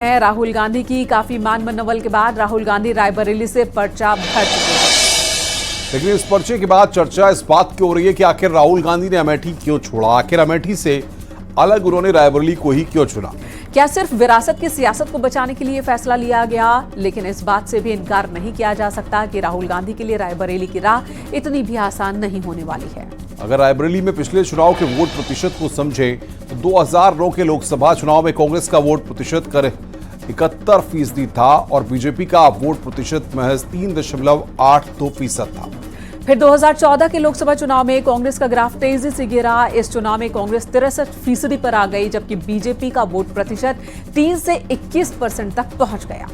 राहुल गांधी की काफी मान मनोबल के बाद राहुल गांधी रायबरेली से पर्चा भर चुके हैं। लेकिन इस पर्चे के बाद चर्चा इस बात की हो रही है कि आखिर राहुल गांधी ने अमेठी क्यों छोड़ा, आखिर अमेठी से अलग उन्होंने रायबरेली को ही क्यों चुना। क्या सिर्फ विरासत की सियासत को बचाने के लिए फैसला लिया गया? लेकिन इस बात से भी इनकार नहीं किया जा सकता कि राहुल गांधी के लिए रायबरेली की राह इतनी भी आसान नहीं होने वाली है। अगर रायबरेली में पिछले चुनाव के वोट प्रतिशत को समझे तो 2009 के लोकसभा चुनाव में कांग्रेस का वोट प्रतिशत कर 71% था और बीजेपी का वोट प्रतिशत महज 3.82% था। फिर 2014 के लोकसभा चुनाव में कांग्रेस का ग्राफ तेजी से गिरा। इस चुनाव में कांग्रेस 63% पर आ गई, जबकि बीजेपी का वोट प्रतिशत 3 से 21% तक पहुंच गया।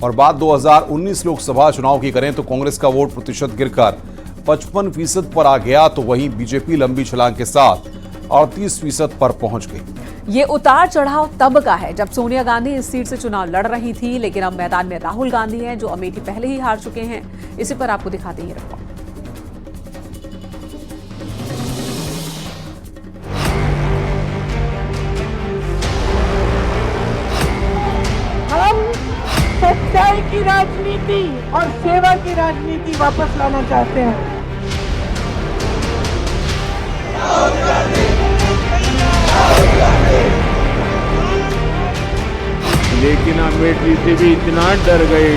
और बात 2019 लोकसभा चुनाव की करें तो कांग्रेस का वोट प्रतिशत गिरकर 55% पर आ गया, तो वहीं बीजेपी लंबी छलांग के साथ 38% पर पहुंच गई। ये उतार चढ़ाव तब का है जब सोनिया गांधी इस सीट से चुनाव लड़ रही थी, लेकिन अब मैदान में राहुल गांधी हैं जो अमेठी पहले ही हार चुके हैं। इसी पर आपको दिखाते हैं रिपोर्ट। हम सच्चाई की राजनीति और सेवा की राजनीति वापस लाना चाहते हैं। लेकिन अमेठी से भी इतना डर गए,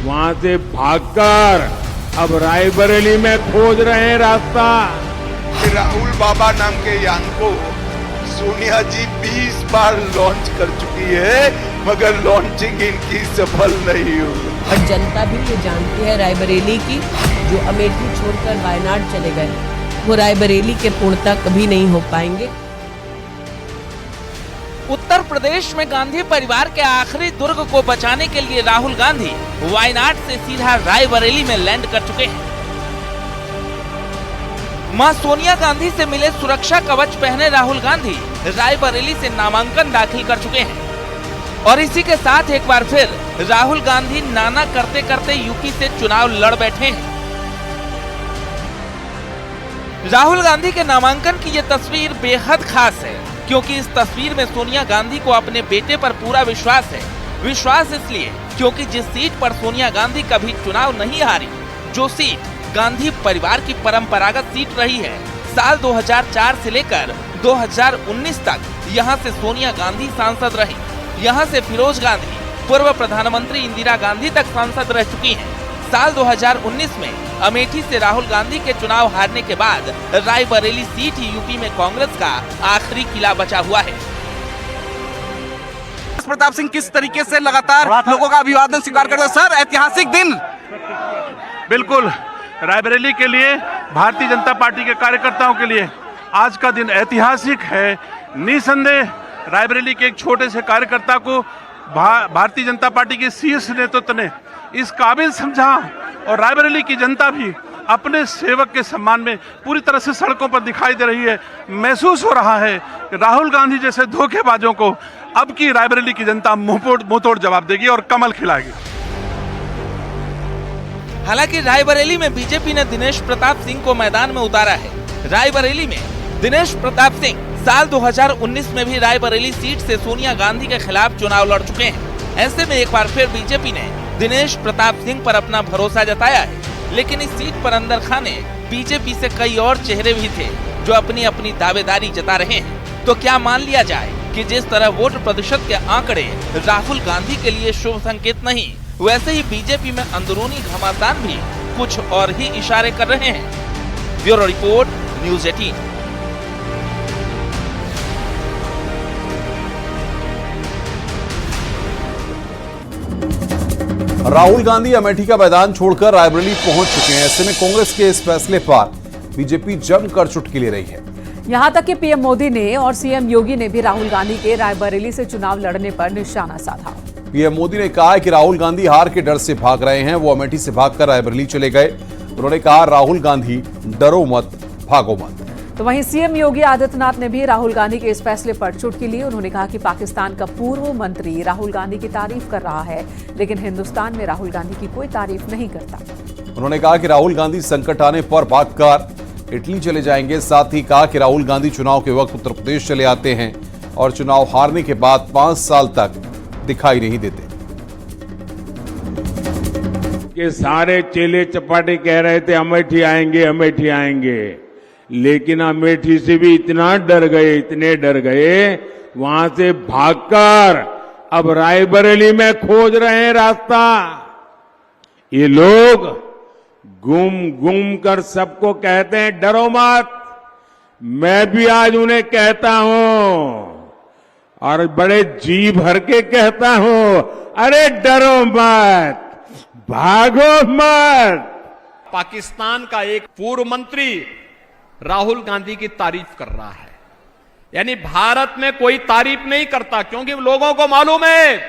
वहां से भागकर अब रायबरेली में खोज रहे हैं रास्ता। राहुल बाबा नाम के यान को सोनिया जी 20 बार लॉन्च कर चुकी है, मगर लॉन्चिंग इनकी सफल नहीं हुई। और जनता भी ये जानती है रायबरेली की, जो अमेठी छोड़कर वायनाड चले गए, वो रायबरेली के पूर्णता कभी नहीं हो पाएंगे। उत्तर प्रदेश में गांधी परिवार के आखिरी दुर्ग को बचाने के लिए राहुल गांधी वायनाड से सीधा रायबरेली में लैंड कर चुके हैं। मां सोनिया गांधी से मिले सुरक्षा कवच पहने राहुल गांधी रायबरेली से नामांकन दाखिल कर चुके हैं। और इसी के साथ एक बार फिर राहुल गांधी नाना करते करते यूपी से चुनाव लड़ बैठे हैं। राहुल गांधी के नामांकन की ये तस्वीर बेहद खास है, क्योंकि इस तस्वीर में सोनिया गांधी को अपने बेटे पर पूरा विश्वास है। विश्वास इसलिए क्योंकि जिस सीट पर सोनिया गांधी कभी चुनाव नहीं हारी, जो सीट गांधी परिवार की परंपरागत सीट रही है, साल 2004 से लेकर 2019 तक यहां से सोनिया गांधी सांसद रही। यहां से फिरोज गांधी, पूर्व प्रधानमंत्री इंदिरा गांधी तक सांसद रह चुकी हैं। साल 2019 में अमेठी से राहुल गांधी के चुनाव हारने के बाद रायबरेली सीट ही यूपी में कांग्रेस का आखिरी किला बचा हुआ है। प्रताप सिंह किस तरीके से लगातार लोगों का अभिवादन स्वीकार करते हैं। सर, ऐतिहासिक दिन। बिल्कुल, रायबरेली के लिए, भारतीय जनता पार्टी के कार्यकर्ताओं के लिए आज का दिन ऐतिहासिक है। निसंदेह रायबरेली के एक छोटे से कार्यकर्ता को भारतीय जनता पार्टी के शीर्ष नेतृत्व ने इस काबिल समझा, और रायबरेली की जनता भी अपने सेवक के सम्मान में पूरी तरह से सड़कों पर दिखाई दे रही है। महसूस हो रहा है कि राहुल गांधी जैसे धोखेबाजों को अब की रायबरेली की जनता मुंहतोड़ जवाब देगी और कमल खिलाएगी। हालांकि रायबरेली में बीजेपी ने दिनेश प्रताप सिंह को मैदान में उतारा है। रायबरेली में दिनेश प्रताप सिंह साल 2019 में भी रायबरेली सीट से सोनिया गांधी के खिलाफ चुनाव लड़ चुके हैं। ऐसे में एक बार फिर बीजेपी ने दिनेश प्रताप सिंह पर अपना भरोसा जताया है। लेकिन इस सीट पर अंदर खाने बीजेपी से कई और चेहरे भी थे जो अपनी अपनी दावेदारी जता रहे हैं। तो क्या मान लिया जाए कि जिस तरह वोट प्रतिशत के आंकड़े राहुल गांधी के लिए शुभ संकेत नहीं, वैसे ही बीजेपी में अंदरूनी घमासान भी कुछ और ही इशारे कर रहे हैं। Bureau report, news 18। Rahul Gandhi Amethi का मैदान छोड़कर रायबरेली पहुंच चुके हैं। ऐसे में कांग्रेस के इस फैसले पर बीजेपी जमकर चुटकी ले रही है। यहां तक कि पीएम मोदी ने और सीएम योगी ने भी राहुल गांधी के रायबरेली से चुनाव लड़ने पर निशाना साधा। पीएम मोदी ने कहा है कि राहुल गांधी हार के डर से भाग रहे हैं, वो अमेठी से भागकर रायबरेली चले गए। उन्होंने कहा, राहुल गांधी डरो मत, भागो मत। तो वहीं सीएम योगी आदित्यनाथ ने भी राहुल गांधी के इस फैसले पर चुटकी ली। उन्होंने कहा कि पाकिस्तान का पूर्व मंत्री राहुल गांधी की तारीफ कर रहा है, लेकिन हिंदुस्तान में राहुल गांधी की कोई तारीफ नहीं करता। उन्होंने कहा कि राहुल गांधी संकट आने पर भागकर इटली चले जाएंगे। साथ ही कहा कि राहुल गांधी चुनाव के वक्त उत्तर प्रदेश चले आते हैं और चुनाव हारने के बाद 5 साल तक दिखाई नहीं देते। के सारे चेले चपाटे कह रहे थे अमेठी आएंगे, लेकिन अमेठी से भी इतना डर गए, वहां से भागकर अब रायबरेली में खोज रहे हैं रास्ता। ये लोग घूम कर सबको कहते हैं डरो मत। मैं भी आज उन्हें कहता हूं और बड़े जी भर के कहता हूं, अरे डरो मत, भागो मत। पाकिस्तान का एक पूर्व मंत्री राहुल गांधी की तारीफ कर रहा है, यानी भारत में कोई तारीफ नहीं करता, क्योंकि लोगों को मालूम है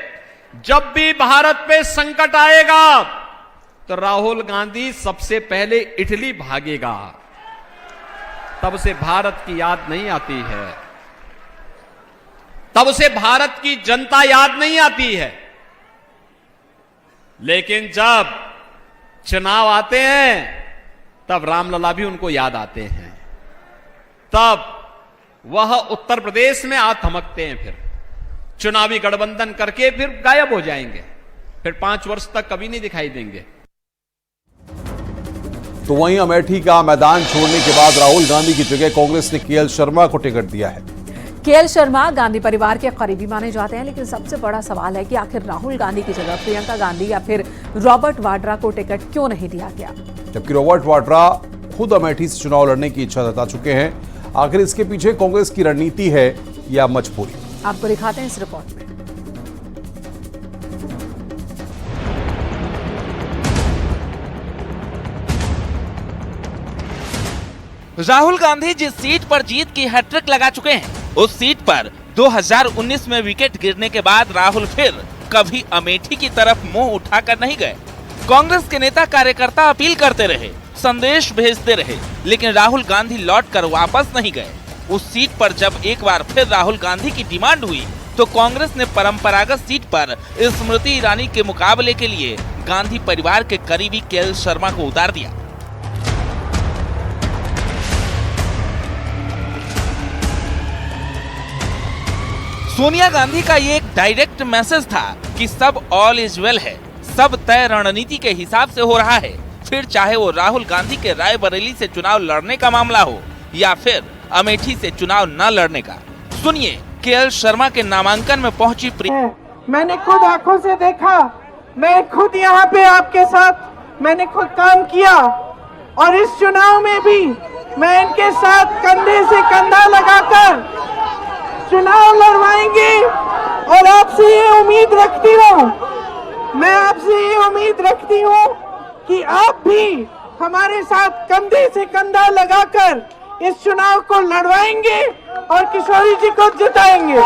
जब भी भारत पे संकट आएगा तो राहुल गांधी सबसे पहले इटली भागेगा, तब से भारत की याद नहीं आती है, तब से भारत की जनता याद नहीं आती है। लेकिन जब चुनाव आते हैं तब रामलला भी उनको याद आते हैं, तब वह उत्तर प्रदेश में आ थमकते हैं, फिर चुनावी गठबंधन करके फिर गायब हो जाएंगे, फिर 5 वर्ष तक कभी नहीं दिखाई देंगे। तो वहीं अमेठी का मैदान छोड़ने के बाद राहुल गांधी की जगह कांग्रेस ने केएल शर्मा को टिकट दिया है। केएल शर्मा गांधी परिवार के करीबी माने जाते हैं, लेकिन सबसे बड़ा सवाल है कि आखिर राहुल गांधी की जगह प्रियंका गांधी या फिर रॉबर्ट वाड्रा को टिकट क्यों नहीं दिया गया, जबकि रॉबर्ट वाड्रा खुद अमेठी से चुनाव लड़ने की इच्छा जता चुके हैं। आखिर इसके पीछे कांग्रेस की रणनीति है या मजबूरी? आपको दिखाते हैं इस रिपोर्ट में। राहुल गांधी जिस सीट पर जीत की हैट्रिक लगा चुके हैं, उस सीट पर 2019 में विकेट गिरने के बाद राहुल फिर कभी अमेठी की तरफ मुंह उठाकर नहीं गए। कांग्रेस के नेता कार्यकर्ता अपील करते रहे, संदेश भेजते रहे, लेकिन राहुल गांधी लौटकर वापस नहीं गए। उस सीट पर जब एक बार फिर राहुल गांधी की डिमांड हुई तो कांग्रेस ने परंपरागत सीट पर स्मृति ईरानी के मुकाबले के लिए गांधी परिवार के करीबी केएल शर्मा को उतार दिया। सोनिया गांधी का ये एक डायरेक्ट मैसेज था कि सब ऑल इज वेल है, सब तय रणनीति के हिसाब से हो रहा है, फिर चाहे वो राहुल गांधी के रायबरेली से चुनाव लड़ने का मामला हो या फिर अमेठी से चुनाव न लड़ने का। सुनिए केएल शर्मा के नामांकन में पहुंची मैंने खुद आंखों से देखा, मैं खुद यहाँ पे आपके साथ मैंने खुद काम किया और इस चुनाव में भी मैं इनके साथ कंधे से कंधा लगाकर चुनाव लड़वाएंगे और आपसे ये उम्मीद रखती हूँ, मैं आपसे ये उम्मीद रखती हूँ कि आप भी हमारे साथ कंधे से कंधा लगाकर इस चुनाव को लड़वाएंगे और किशोरी जी को जिताएंगे।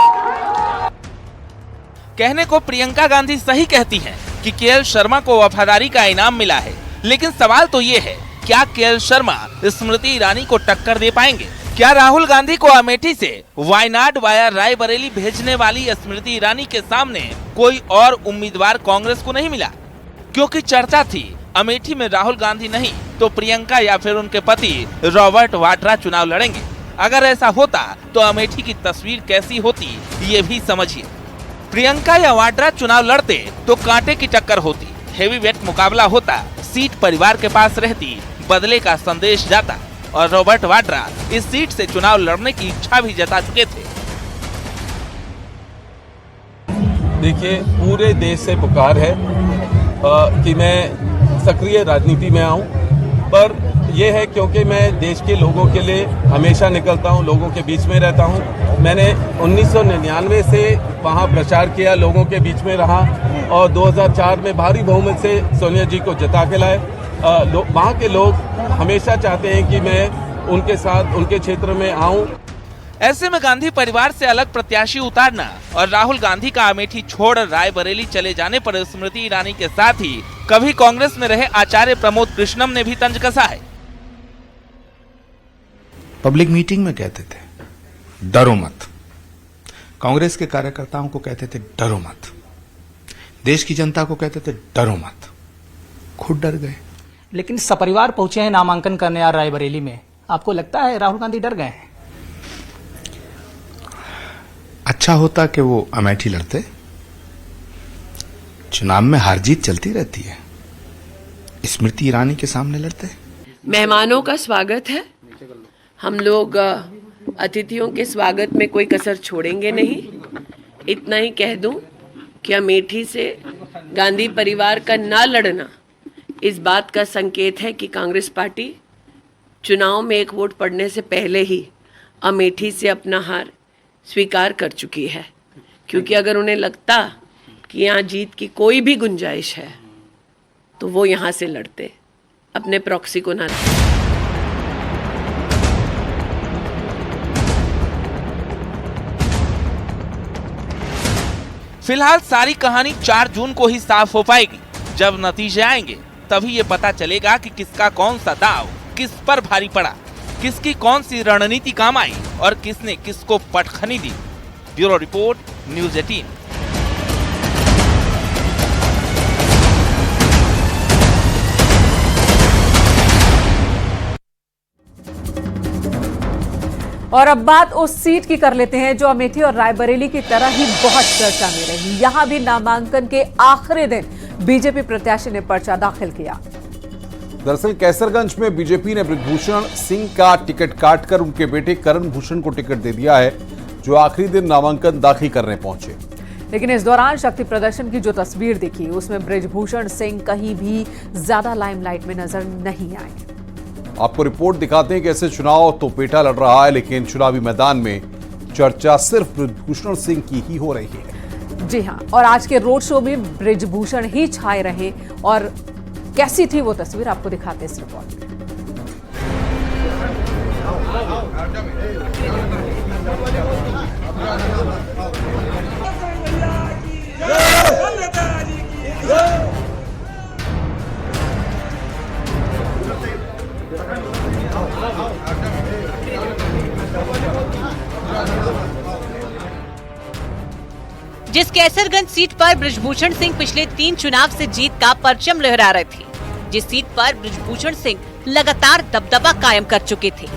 कहने को प्रियंका गांधी सही कहती हैं कि केएल शर्मा को वफादारी का इनाम मिला है, लेकिन सवाल तो ये है क्या केएल शर्मा स्मृति ईरानी को टक्कर दे पाएंगे? क्या राहुल गांधी को अमेठी से वायनाड वाया रायबरेली भेजने वाली स्मृति ईरानी के सामने कोई और उम्मीदवार कांग्रेस को नहीं मिला? क्योंकि चर्चा थी अमेठी में राहुल गांधी नहीं तो प्रियंका या फिर उनके पति रॉबर्ट वाड्रा चुनाव लड़ेंगे। अगर ऐसा होता तो अमेठी की तस्वीर कैसी होती ये भी समझिए। प्रियंका या वाड्रा चुनाव लड़ते तो कांटे की टक्कर होती, हेवीवेट मुकाबला होता, सीट परिवार के पास रहती, बदले का संदेश जाता और रॉबर्ट वाड्रा इस सीट से चुनाव लड़ने की इच्छा भी जता चुके थे। देखिए पूरे देश से पुकार है कि मैं सक्रिय राजनीति में आऊं, पर यह है क्योंकि मैं देश के लोगों के लिए हमेशा निकलता हूं, लोगों के बीच में रहता हूं। मैंने 1999 से वहां प्रचार किया, लोगों के बीच में रहा और 2004 में भारी बहुमत से सोनिया जी को जिता के लाए। वहाँ के लोग हमेशा चाहते हैं कि मैं उनके साथ उनके क्षेत्र में आऊं। ऐसे में गांधी परिवार से अलग प्रत्याशी उतारना और राहुल गांधी का अमेठी छोड़ रायबरेली चले जाने पर स्मृति ईरानी के साथ ही कभी कांग्रेस में रहे आचार्य प्रमोद कृष्णम ने भी तंज कसा है। पब्लिक मीटिंग में कहते थे डरो मत, कांग्रेस के कार्यकर्ताओं को कहते थे डरो मत, देश की जनता को कहते थे डरो मत, खुद डर गए। लेकिन सपरिवार पहुंचे हैं नामांकन करने यार रायबरेली में, आपको लगता है राहुल गांधी डर गए हैं? अच्छा अच्छा होता कि वो अमेठी लड़ते। चुनाव में हार जीत चलती रहती है, स्मृति ईरानी के सामने लड़ते। मेहमानों का स्वागत है। हम लोग अतिथियों के स्वागत में कोई कसर छोड़ेंगे नहीं। इतना ही कह दूं कि अमेठी से गांधी परिवार का ना लड़ना इस बात का संकेत है कि कांग्रेस पार्टी चुनाव में एक वोट पड़ने से पहले ही अमेठी से अपना हार स्वीकार कर चुकी है। क्योंकि अगर उन्हें लगता कि यहाँ जीत की कोई भी गुंजाइश है तो वो यहाँ से लड़ते, अपने प्रॉक्सी को ना। फिलहाल सारी कहानी 4 जून को ही साफ हो पाएगी। जब नतीजे आएंगे तभी ये पता चलेगा कि किसका कौन सा दाव किस पर भारी पड़ा, किसकी कौन सी रणनीति काम आई और किसने किसको पटखनी दी। Bureau report, news 18। और अब बात उस सीट की कर लेते हैं जो अमेठी और रायबरेली की तरह ही बहुत चर्चा में रही। यहां भी नामांकन के आखिरी दिन बीजेपी प्रत्याशी ने पर्चा दाखिल किया। दरअसल कैसरगंज में बीजेपी ने बृजभूषण सिंह का टिकट काटकर उनके बेटे करण भूषण को टिकट दे दिया है, जो आखिरी दिन नामांकन दाखिल करने पहुंचे। लेकिन इस दौरान शक्ति प्रदर्शन की जो तस्वीर दिखी उसमें बृजभूषण सिंह कहीं भी ज्यादा लाइमलाइट में नजर नहीं आए। आपको रिपोर्ट दिखाते हैं कि ऐसे चुनाव तो पेटा लड़ रहा है, लेकिन चुनावी मैदान में चर्चा सिर्फ बृजभूषण सिंह की ही हो रही है। जी हां, और आज के रोड शो में बृजभूषण ही छाए रहे। और कैसी थी वो तस्वीर आपको दिखाते इस रिपोर्ट में। जिस कैसरगंज सीट पर बृजभूषण सिंह पिछले 3 चुनाव से जीत का परचम लहरा रहे थे, जिस सीट पर बृजभूषण सिंह लगातार दबदबा कायम कर चुके थे,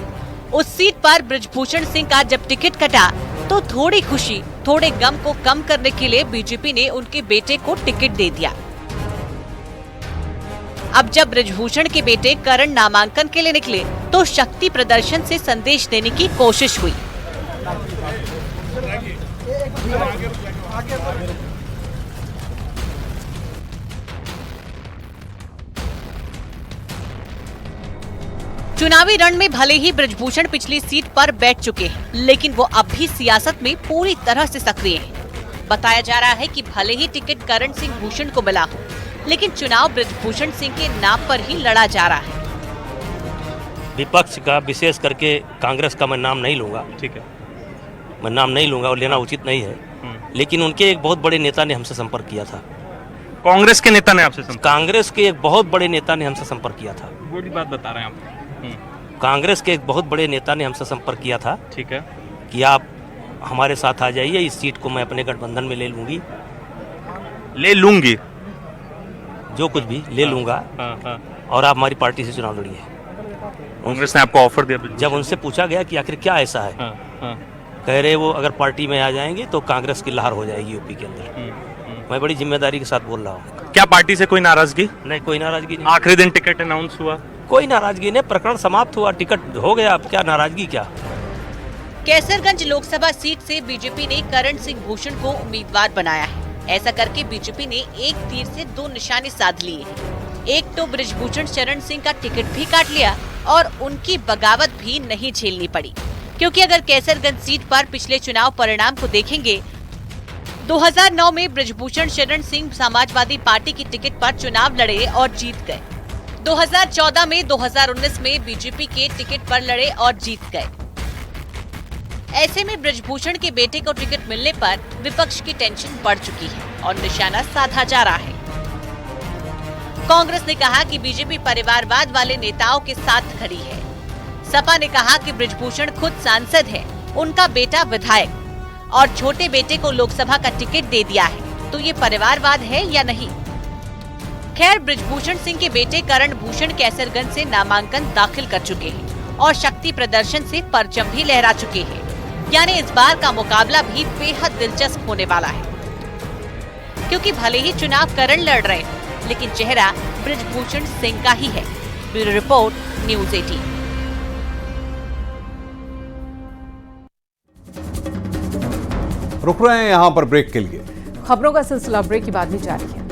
उस सीट पर बृजभूषण सिंह का जब टिकट कटा तो थोड़ी खुशी, थोड़े गम को कम करने के लिए बीजेपी ने उनके बेटे को टिकट दे दिया। अब जब बृजभूषण के बेटे करण नामांकन के लिए निकले तो शक्ति प्रदर्शन से संदेश देने की कोशिश हुई। चुनावी रण में भले ही बृजभूषण पिछली सीट पर बैठ चुके हैं, लेकिन वो अब भी सियासत में पूरी तरह से सक्रिय हैं। बताया जा रहा है कि भले ही टिकट करण सिंह भूषण को मिला हो, लेकिन चुनाव बृजभूषण सिंह के नाम पर ही लड़ा जा रहा है। विपक्ष का, विशेष करके कांग्रेस का मैं नाम नहीं लूंगा, ठीक है, मैं नाम नहीं लूंगा और लेना उचित नहीं है, लेकिन उनके एक बहुत बड़े नेता ने हमसे संपर्क किया था। कांग्रेस के नेता ने आपसे संपर्क? कांग्रेस के एक बहुत बड़े नेता ने हमसे संपर्क किया था। बड़ी बात बता रहे हैं आप। कांग्रेस के एक बहुत बड़े नेता ने हमसे संपर्क किया था, ठीक है, कि आप हमारे साथ आ जाइए, इस सीट को मैं अपने गठबंधन में ले लूंगी, जो कुछ भी ले लूंगा, और आप हमारी पार्टी से चुनाव लड़िए। कांग्रेस ने आपको ऑफर दिया? जब उनसे पूछा गया कि आखिर क्या ऐसा है, कह रहे वो अगर पार्टी में आ जाएंगे तो कांग्रेस की लहर हो जाएगी यूपी के अंदर। मैं बड़ी जिम्मेदारी के साथ बोल रहा हूँ। क्या पार्टी से कोई नाराजगी? नहीं, कोई नाराजगी नहीं। आखिरी दिन टिकट अनाउंस हुआ, कोई नाराजगी नहीं, प्रकरण समाप्त हुआ, टिकट हो गया, अब क्या नाराजगी क्या। कैसरगंज लोकसभा सीट से बीजेपी ने करण सिंह भूषण को उम्मीदवार बनाया है। ऐसा करके बीजेपी ने एक तीर से 2 निशाने साध लिए। एक तो बृजभूषण शरण सिंह का टिकट भी काट लिया और उनकी बगावत भी नहीं झेलनी पड़ी, क्योंकि अगर कैसरगंज सीट पर पिछले चुनाव परिणाम को देखेंगे, 2009 में बृजभूषण शरण सिंह समाजवादी पार्टी की टिकट पर चुनाव लड़े और जीत गए। 2014 में, 2019 में बीजेपी के टिकट पर लड़े और जीत गए। ऐसे में बृजभूषण के बेटे को टिकट मिलने पर विपक्ष की टेंशन बढ़ चुकी है और निशाना साधा जा रहा है। कांग्रेस ने कहा कि बीजेपी परिवारवाद वाले नेताओं के साथ खड़ी है। सपा ने कहा कि बृजभूषण खुद सांसद है, उनका बेटा विधायक और छोटे बेटे को लोकसभा का टिकट दे दिया है, तो ये परिवारवाद है या नहीं। खैर, बृजभूषण सिंह के बेटे करण भूषण कैसरगंज से नामांकन दाखिल कर चुके हैं और शक्ति प्रदर्शन से परचम भी लहरा चुके हैं। यानी इस बार का मुकाबला भी बेहद दिलचस्प होने वाला है, क्योंकि भले ही चुनाव करण लड़ रहे हैं, लेकिन चेहरा बृजभूषण सिंह का ही है। Bureau report, news 18। रुक रहे हैं यहां पर ब्रेक के लिए। खबरों का सिलसिला ब्रेक के बाद भी जारी है।